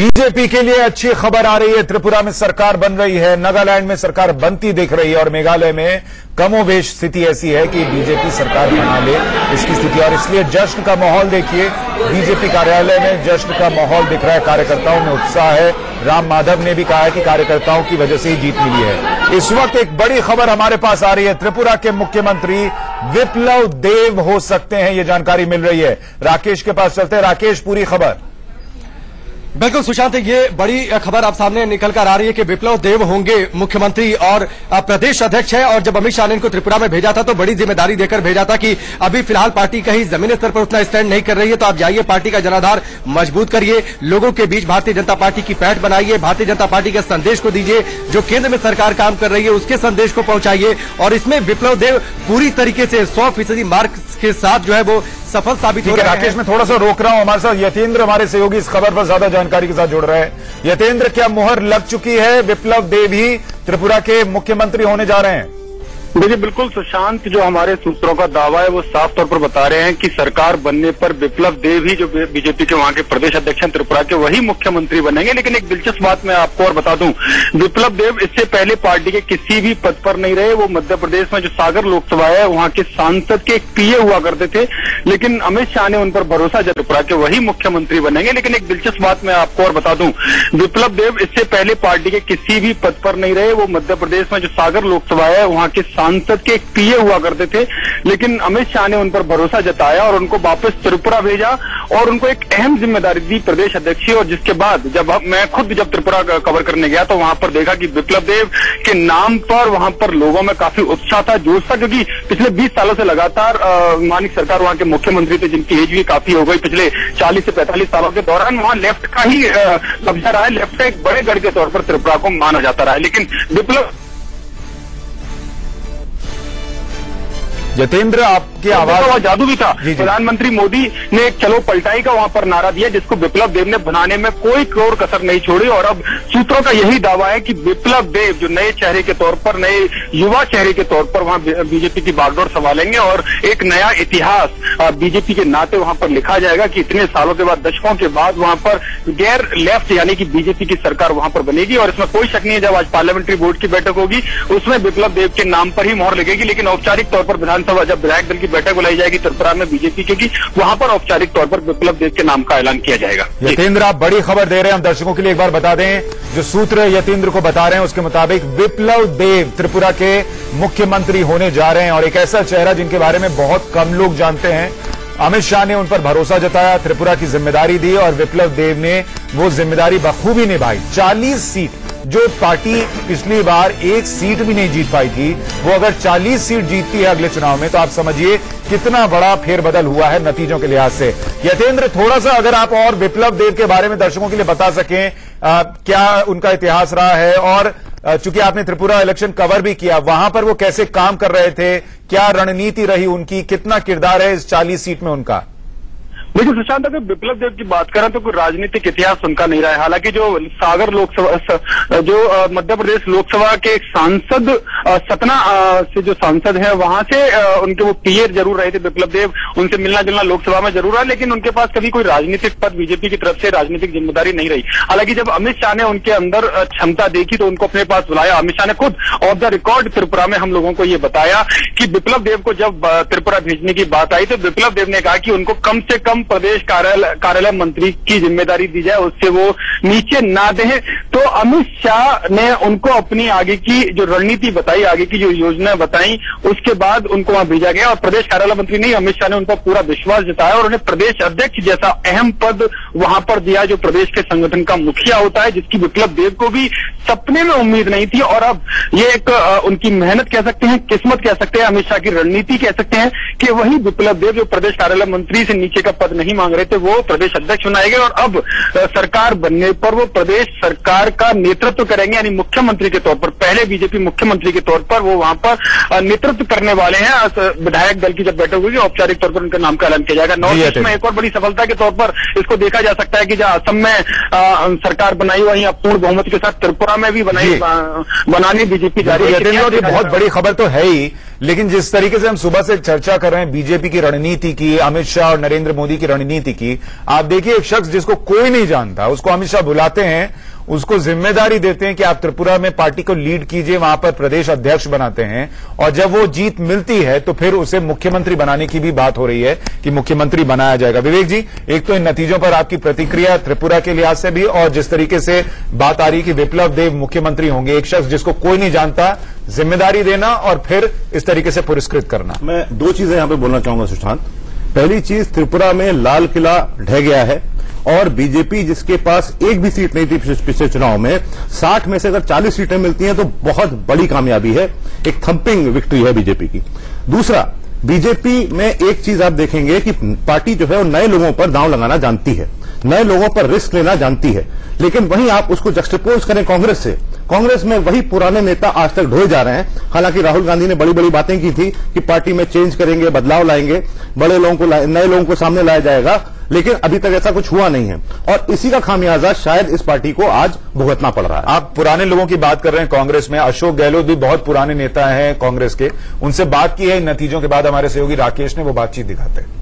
BJP के लिए अच्छी खबर आ रही है। त्रिपुरा में सरकार बन रही है, नागालैंड में सरकार बनती दिख रही है और मेघालय में कमोबेश स्थिति ऐसी है कि बीजेपी सरकार बना ले इसकी स्थिति। और इसलिए जश्न का माहौल देखिए, बीजेपी कार्यालय में जश्न का माहौल दिख रहा है, कार्यकर्ताओं में उत्साह है। राम माधव ने भी कहा है कि कार्यकर्ताओं की वजह से ही जीत मिली है। इस वक्त एक बड़ी खबर हमारे पास आ रही है, त्रिपुरा के मुख्यमंत्री विप्लव देव हो सकते हैं, ये जानकारी मिल रही है। राकेश के पास चलते हैं। राकेश, पूरी खबर। बिल्कुल सुशांत, ये बड़ी खबर आप सामने निकल कर आ रही है कि विप्लव देव होंगे मुख्यमंत्री और प्रदेश अध्यक्ष है। और जब अमित शाह ने इनको त्रिपुरा में भेजा था तो बड़ी जिम्मेदारी देकर भेजा था कि अभी फिलहाल पार्टी कहीं जमीनी स्तर पर उतना स्टैंड नहीं कर रही है, तो आप जाइए, पार्टी का जनाधार मजबूत करिए, लोगों के बीच भारतीय जनता पार्टी की पैठ बनाइए, भारतीय जनता पार्टी के संदेश को दीजिए, जो केंद्र में सरकार काम कर रही है उसके संदेश को पहुंचाइए। और इसमें विप्लव देव पूरी तरीके से 100% मार्क के साथ जो है वो सफल साबित हो रहे हैं। राकेश, मैं थोड़ा सा रोक रहा हूं, हमारे साथ यतेंद्र हमारे सहयोगी इस खबर पर ज्यादा जानकारी के साथ जुड़ रहे हैं। यतेंद्र, क्या मुहर लग चुकी है, विप्लव देव ही त्रिपुरा के मुख्यमंत्री होने जा रहे हैं? देखिए, बिल्कुल सुशांत, जो हमारे सूत्रों का दावा है वो साफ तौर पर बता रहे हैं कि सरकार बनने पर विप्लव देव ही, जो बीजेपी के वहां के प्रदेश अध्यक्ष हैं त्रिपुरा के, वही मुख्यमंत्री बनेंगे। लेकिन एक दिलचस्प बात मैं आपको और बता दूं, विप्लव देव इससे पहले पार्टी के किसी भी पद पर नहीं रहे। वो मध्य प्रदेश में जो सागर लोकसभा है वहां के सांसद के एक पीए हुआ करते थे, लेकिन अमित शाह ने उन पर भरोसा जताया, त्रिपुरा के वही मुख्यमंत्री बनेंगे। लेकिन एक दिलचस्प बात मैं आपको और बता दूं, विप्लव देव इससे पहले पार्टी के किसी भी पद पर नहीं रहे। वो मध्य प्रदेश में जो सागर लोकसभा है वहां के सांसद के एक पीए हुआ करते थे, लेकिन अमित शाह ने उन पर भरोसा जताया और उनको वापस त्रिपुरा भेजा और उनको एक अहम जिम्मेदारी दी, प्रदेश अध्यक्ष। और जिसके बाद मैं खुद जब त्रिपुरा कवर करने गया तो वहां पर देखा कि विप्लव देव के नाम पर वहां पर लोगों में काफी उत्साह था, जोश था, क्योंकि पिछले 20 सालों से लगातार मानिक सरकार वहां के मुख्यमंत्री थे, जिनकी एज भी काफी हो गई। पिछले 40 से 45 सालों के दौरान वहां लेफ्ट का ही कब्जा रहा है, लेफ्ट का एक बड़े गढ़ के तौर पर त्रिपुरा को माना जाता रहा है। लेकिन विप्लव यतेंद्र, आपकी आवाज वह जादू भी था। प्रधानमंत्री मोदी ने एक चलो पलटाई का वहां पर नारा दिया, जिसको विप्लव देव ने बनाने में कोई कोर कसर नहीं छोड़ी। और अब सूत्रों का यही दावा है कि विप्लव देव जो नए चेहरे के तौर पर, नए युवा चेहरे के तौर पर वहां बीजेपी की बागडोर संभालेंगे और एक नया इतिहास बीजेपी के नाते वहां पर लिखा जाएगा कि इतने सालों के बाद, दशकों के बाद वहां पर गैर लेफ्ट यानी कि बीजेपी की सरकार वहां पर बनेगी। और इसमें कोई शक नहीं है, जब आज पार्लियामेंट्री बोर्ड की बैठक होगी उसमें विप्लव देव के नाम पर ही मोहर लगेगी। लेकिन औपचारिक तौर पर विधानसभा जब विधायक दल की बैठक बुलाई जाएगी त्रिपुरा में बीजेपी की, वहां पर औपचारिक तौर पर विप्लव देव के नाम का ऐलान किया जाएगा। यतेंद्र, आप बड़ी खबर दे रहे हैं, हम दर्शकों के लिए एक बार बता दें, जो सूत्र यतेंद्र को बता रहे हैं उसके मुताबिक विप्लव देव त्रिपुरा के मुख्यमंत्री होने जा रहे हैं। और एक ऐसा चेहरा जिनके बारे में बहुत कम लोग जानते हैं। अमित शाह ने उन पर भरोसा जताया, त्रिपुरा की जिम्मेदारी दी और विप्लव देव ने वो जिम्मेदारी बखूबी निभाई। 40 सीट, जो पार्टी पिछली बार एक सीट भी नहीं जीत पाई थी, वो अगर 40 सीट जीतती है अगले चुनाव में तो आप समझिए कितना बड़ा फेरबदल हुआ है नतीजों के लिहाज से। यतेंद्र, थोड़ा सा अगर आप और विप्लव देव के बारे में दर्शकों के लिए बता सकें, क्या उनका इतिहास रहा है और चूंकि आपने त्रिपुरा इलेक्शन कवर भी किया, वहां पर वो कैसे काम कर रहे थे, क्या रणनीति रही उनकी, कितना किरदार है इस 40 सीट में उनका? देखिए सुशांत, अगर विप्लव देव की बात करें तो कोई राजनीतिक इतिहास उनका नहीं रहा है। हालांकि जो सागर लोकसभा, जो मध्य प्रदेश लोकसभा के एक सांसद, सतना से जो सांसद है वहां से उनके वो पीए जरूर रहे थे विप्लव देव, उनसे मिलना जुलना लोकसभा में जरूर है, लेकिन उनके पास कभी कोई राजनीतिक पद, बीजेपी की तरफ से राजनीतिक जिम्मेदारी नहीं रही। हालांकि जब अमित शाह ने उनके अंदर क्षमता देखी तो उनको अपने पास बुलाया। अमित शाह ने खुद ऑफ द रिकॉर्ड त्रिपुरा में हम लोगों को ये बताया कि विप्लव देव को जब त्रिपुरा भेजने की बात आई तो विप्लव देव ने कहा कि उनको कम से कम प्रदेश कार्यालय मंत्री की जिम्मेदारी दी जाए, उससे वो नीचे ना दें। तो अमित शाह ने उनको अपनी आगे की जो रणनीति बताई, आगे की जो योजना बताई, उसके बाद उनको वहां भेजा गया। और प्रदेश कार्यालय मंत्री नहीं, अमित शाह ने उन पर पूरा विश्वास जताया और उन्हें प्रदेश अध्यक्ष जैसा अहम पद वहां पर दिया, जो प्रदेश के संगठन का मुखिया होता है, जिसकी विप्लव देव को भी सपने में उम्मीद नहीं थी। और अब ये एक उनकी मेहनत कह सकते हैं, किस्मत कह सकते हैं, अमित शाह की रणनीति कह सकते हैं कि वही विप्लव देव जो प्रदेश कार्यालय मंत्री से नीचे का पद नहीं मांग रहे थे, वो प्रदेश अध्यक्ष बनाए गए। और अब सरकार बनने पर वो प्रदेश सरकार सरकार का नेतृत्व करेंगे, यानी मुख्यमंत्री के तौर पर, पहले बीजेपी मुख्यमंत्री के तौर पर वो वहां पर नेतृत्व करने वाले हैं। विधायक दल की जब बैठक होगी औपचारिक तौर पर उनके नाम का ऐलान किया जाएगा। नॉर्थ ईस्ट में एक और बड़ी सफलता के तौर पर इसको देखा जा सकता है कि जहां असम में सरकार बनाई, वहीं पूर्ण बहुमत के साथ त्रिपुरा में भी बनानी बीजेपी जारी है। ये बहुत बड़ी खबर तो है ही, लेकिन जिस तरीके से हम सुबह से चर्चा कर रहे हैं बीजेपी की रणनीति की, अमित शाह और नरेंद्र मोदी की रणनीति की, आप देखिए एक शख्स जिसको कोई नहीं जानता, उसको अमित शाह बुलाते हैं, उसको जिम्मेदारी देते हैं कि आप त्रिपुरा में पार्टी को लीड कीजिए, वहां पर प्रदेश अध्यक्ष बनाते हैं, और जब वो जीत मिलती है तो फिर उसे मुख्यमंत्री बनाने की भी बात हो रही है कि मुख्यमंत्री बनाया जाएगा। विवेक जी, एक तो इन नतीजों पर आपकी प्रतिक्रिया त्रिपुरा के लिहाज से भी, और जिस तरीके से बात आ रही कि विप्लव देव मुख्यमंत्री होंगे, एक शख्स जिसको कोई नहीं जानता, जिम्मेदारी देना और फिर इस तरीके से पुरस्कृत करना। मैं दो चीजें यहां पर बोलना चाहूंगा सुशांत। पहली चीज, त्रिपुरा में लाल किला ढह गया है और बीजेपी जिसके पास एक भी सीट नहीं थी पिछले चुनाव में, 60 में से अगर 40 सीटें मिलती हैं तो बहुत बड़ी कामयाबी है, एक थंपिंग विक्ट्री है बीजेपी की। दूसरा, बीजेपी में एक चीज आप देखेंगे कि पार्टी जो है वो नए लोगों पर दांव लगाना जानती है, नए लोगों पर रिस्क लेना जानती है, लेकिन वहीं आप उसको जस्टिपोज करें कांग्रेस से, कांग्रेस में वही पुराने नेता आज तक ढोए जा रहे हैं। हालांकि राहुल गांधी ने बड़ी बड़ी बातें की थी कि पार्टी में चेंज करेंगे, बदलाव लाएंगे, बड़े लोगों को नए लोगों को सामने लाया जाएगा, लेकिन अभी तक ऐसा कुछ हुआ नहीं है और इसी का खामियाजा शायद इस पार्टी को आज भुगतना पड़ रहा है। आप पुराने लोगों की बात कर रहे हैं कांग्रेस में, अशोक गहलोत भी बहुत पुराने नेता हैं कांग्रेस के, उनसे बात की है इन नतीजों के बाद हमारे सहयोगी राकेश ने, वो बातचीत दिखाते हैं।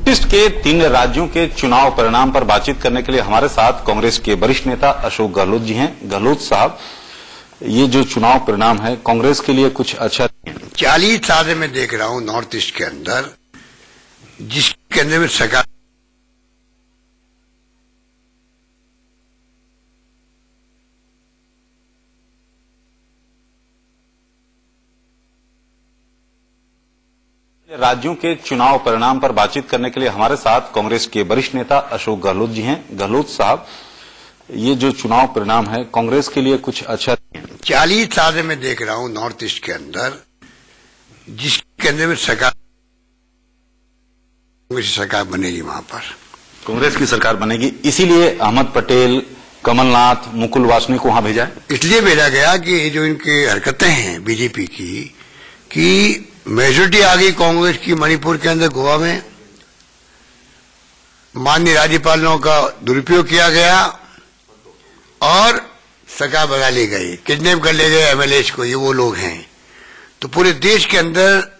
ईस्ट के 3 राज्यों के चुनाव परिणाम पर बातचीत करने के लिए हमारे साथ कांग्रेस के वरिष्ठ नेता अशोक गहलोत जी हैं। गहलोत साहब, ये जो चुनाव परिणाम है कांग्रेस के लिए कुछ अच्छा 40 साल से मैं देख रहा हूं नॉर्थ ईस्ट के अंदर, जिसके अंदर में सरकार राज्यों के चुनाव परिणाम पर बातचीत करने के लिए हमारे साथ कांग्रेस के वरिष्ठ नेता अशोक गहलोत जी हैं। गहलोत साहब, ये जो चुनाव परिणाम है कांग्रेस के लिए कुछ अच्छा 40 साल से मैं देख रहा हूं नॉर्थ ईस्ट के अंदर, जिसके अंदर में सरकार बनेगी, वहां पर कांग्रेस की सरकार बनेगी, इसीलिए अहमद पटेल, कमलनाथ, मुकुल वासनिक को वहां भेजा है। इसलिए भेजा गया कि ये जो इनकी हरकतें हैं बीजेपी की, कि मेजोरिटी आ गई कांग्रेस की मणिपुर के अंदर, गोवा में माननीय राज्यपालों का दुरुपयोग किया गया और सरकार बना ली गई, किडनैप कर ले गए एमएलए को, ये वो लोग हैं। तो पूरे देश के अंदर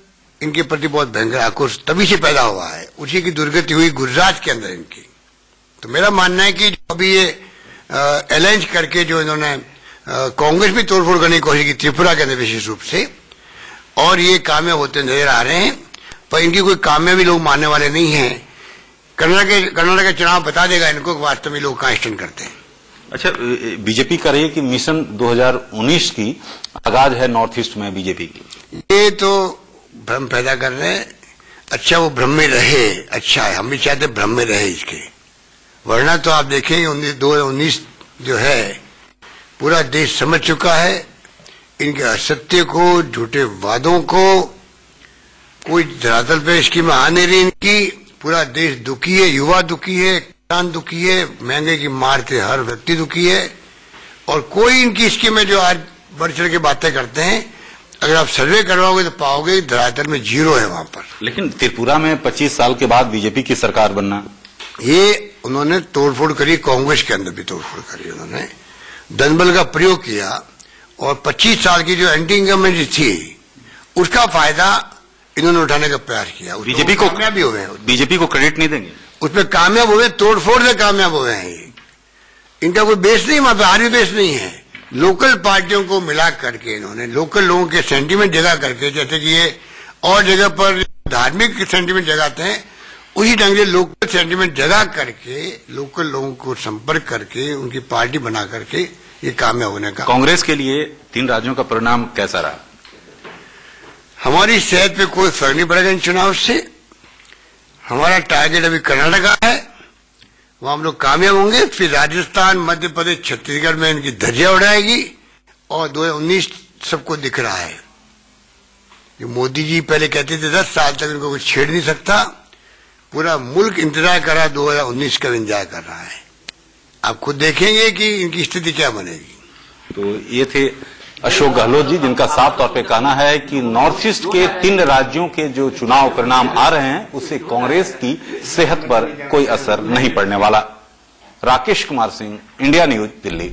इनके प्रति बहुत भयंकर आक्रोश तभी से पैदा हुआ है, उसी की दुर्गति हुई गुजरात के अंदर इनकी। तो मेरा मानना है कि अभी ये अलायंस करके जो इन्होंने कांग्रेस में तोड़फोड़ करने की कोशिश की त्रिपुरा के अंदर विशेष रूप से, और ये कामयाब होते नजर आ रहे हैं, पर इनकी कोई कामयाबी लोग मानने वाले नहीं हैं। कर्नाटक का चुनाव बता देगा इनको वास्तव में लोग कहां स्टैंड करते हैं। अच्छा, बीजेपी कह रही है कि मिशन 2019 की आगाज है नॉर्थ ईस्ट में बीजेपी की, ये तो भ्रम पैदा कर रहे हैं। अच्छा, वो भ्रम में रहे, अच्छा है, हम भी चाहते भ्रम में रहे इसके, वरना तो आप देखेंगे 2019 जो है पूरा देश समझ चुका है, इनके असत्य को, झूठे वादों को, कोई धरातल पे स्कीम आ नहीं रही इनकी, पूरा देश दुखी है, युवा दुखी है, किसान दुखी है, महंगे की मार से हर व्यक्ति दुखी है, और कोई इनकी स्कीमें जो आज बढ़ चढ़ के बातें करते हैं, अगर आप सर्वे करवाओगे तो पाओगे धरातल में जीरो है वहां पर। लेकिन त्रिपुरा में 25 साल के बाद बीजेपी की सरकार बनना, ये उन्होंने तोड़फोड़ करी, कांग्रेस के अंदर भी तोड़फोड़ करी, उन्होंने दनबल का प्रयोग किया, और 25 साल की जो एंटी इनकम्बेंसी थी उसका फायदा इन्होंने उठाने का प्रयास किया। बीजेपी को कामयाबी हुए हैं, बीजेपी को क्रेडिट नहीं देंगे, उसमें कामयाब हुए, तोड़फोड़ से कामयाब हुए हैं। ये इनका कोई बेस नहीं, वहां पर आर्मी बेस नहीं है। लोकल पार्टियों को मिला करके इन्होंने लोकल लोगों के सेंटीमेंट जगा करके, जैसे कि ये और जगह पर धार्मिक सेंटीमेंट जगाते हैं, उसी ढंग से लोकल सेंटीमेंट जगा करके लोकल लोगों को संपर्क करके उनकी पार्टी बना करके ये कामयाब होने का। कांग्रेस के लिए 3 राज्यों का परिणाम कैसा रहा? हमारी सेहत पे कोई फर्क नहीं पड़ेगा इन चुनाव से। हमारा टारगेट अभी कर्नाटका है, वहां हम लोग कामयाब होंगे, फिर राजस्थान, मध्य प्रदेश, छत्तीसगढ़ में इनकी धज्जियां उड़ाएगी, और 2019 सबको दिख रहा है। मोदी जी पहले कहते थे 10 साल तक इनको कुछ छेड़ नहीं सकता, पूरा मुल्क इंतजार कर रहा है, 2019 का इंतजार कर रहा है। आप खुद देखेंगे कि इनकी स्थिति क्या बनेगी। तो ये थे अशोक गहलोत जी, जिनका साफ तौर पे कहना है कि नॉर्थ ईस्ट के 3 राज्यों के जो चुनाव परिणाम आ रहे हैं उससे कांग्रेस की सेहत पर कोई असर नहीं पड़ने वाला। Rakesh Kumar Singh, India news, Delhi.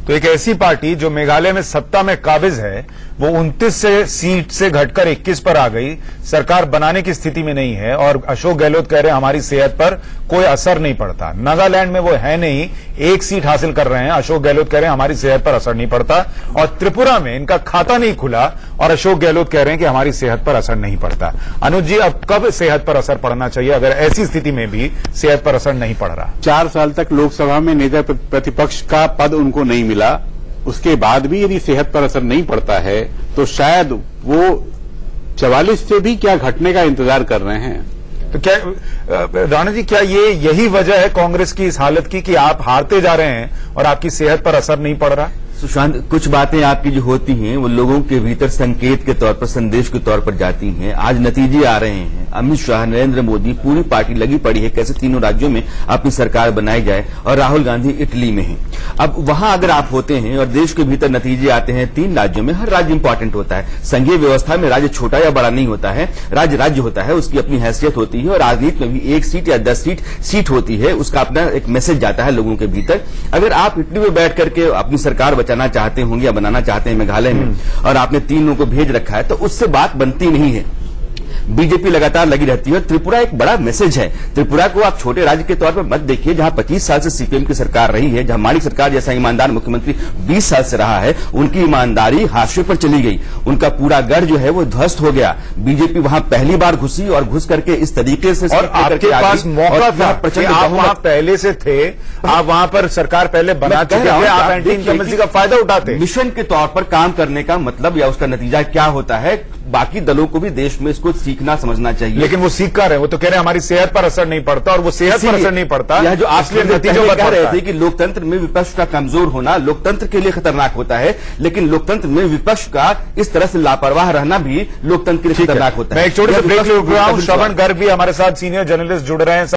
तो एक ऐसी पार्टी जो मेघालय में सत्ता में काबिज है, वो 29 सीट से घटकर 21 पर आ गई, सरकार बनाने की स्थिति में नहीं है, और अशोक गहलोत कह रहे हैं हमारी सेहत पर कोई असर नहीं पड़ता। नागालैंड में वो है नहीं, 1 सीट हासिल कर रहे हैं, अशोक गहलोत कह रहे हैं हमारी सेहत पर असर नहीं पड़ता। और त्रिपुरा में इनका खाता नहीं खुला और अशोक गहलोत कह रहे हैं कि हमारी सेहत पर असर नहीं पड़ता। अनुज जी, अब कब सेहत पर असर पड़ना चाहिए अगर ऐसी स्थिति में भी सेहत पर असर नहीं पड़ रहा? 4 साल तक लोकसभा में नेता प्रतिपक्ष का पद उनको नहीं मिला, उसके बाद भी यदि सेहत पर असर नहीं पड़ता है तो शायद वो 44 से भी क्या घटने का इंतजार कर रहे हैं। तो क्या राणा जी, क्या यही वजह है कांग्रेस की इस हालत की कि आप हारते जा रहे हैं और आपकी सेहत पर असर नहीं पड़ रहा? सुशांत, कुछ बातें आपकी जो होती हैं वो लोगों के भीतर संकेत के तौर पर, संदेश के तौर पर जाती हैं। आज नतीजे आ रहे हैं। अमित शाह, नरेंद्र मोदी, पूरी पार्टी लगी पड़ी है कैसे तीनों राज्यों में अपनी सरकार बनाई जाए, और राहुल गांधी इटली में हैं। अब वहां अगर आप होते हैं और देश के भीतर नतीजे आते हैं 3 राज्यों में, हर राज्य इंपॉर्टेंट होता है। संघीय व्यवस्था में राज्य छोटा या बड़ा नहीं होता है, राज्य राज्य होता है, उसकी अपनी हैसियत होती है, और राजनीति में भी 1 सीट या 10 सीट होती है, उसका अपना एक मैसेज जाता है लोगों के भीतर। अगर आप इटली में बैठ करके अपनी सरकार बचाना चाहते होंगे या बनाना चाहते हैं मेघालय में, और आपने 3 लोगों को भेज रखा है, तो उससे बात बनती नहीं है। बीजेपी लगातार लगी रहती है, और त्रिपुरा एक बड़ा मैसेज है। त्रिपुरा को आप छोटे राज्य के तौर पर मत देखिए, जहां 25 साल से सीपीएम की सरकार रही है, जहां माणिक सरकार जैसा ईमानदार मुख्यमंत्री 20 साल से रहा है, उनकी ईमानदारी हाशिए पर चली गई, उनका पूरा गढ़ जो है वो ध्वस्त हो गया। बीजेपी वहां पहली बार घुसी और घुस करके इस तरीके से, और आपके पास मौका था, आप वहां पहले से थे, आप वहां पर सरकार पहले बना चुके थे, आप एंटी इनकम्बेंसी का फायदा उठाते। मिशन के तौर पर काम करने का मतलब या उसका नतीजा क्या होता है, बाकी दलों को भी देश में इसको सीखना समझना चाहिए। लेकिन वो सीख कर रहे हैं, वो तो कह रहे हैं हमारी सेहत पर असर नहीं पड़ता, और वो सेहत पर असर नहीं पड़ता। यह जो आपके नतीजों कह रहे थे कि लोकतंत्र में विपक्ष का कमजोर होना लोकतंत्र के लिए खतरनाक होता है, लेकिन लोकतंत्र में विपक्ष का इस तरह से लापरवाह रहना भी लोकतंत्र के लिए खतरनाक होता है। मैं एक छोटे से ब्रेक ले रहा हूं। श्रवण गर्ग भी हमारे साथ सीनियर जर्नलिस्ट जुड़ रहे हैं।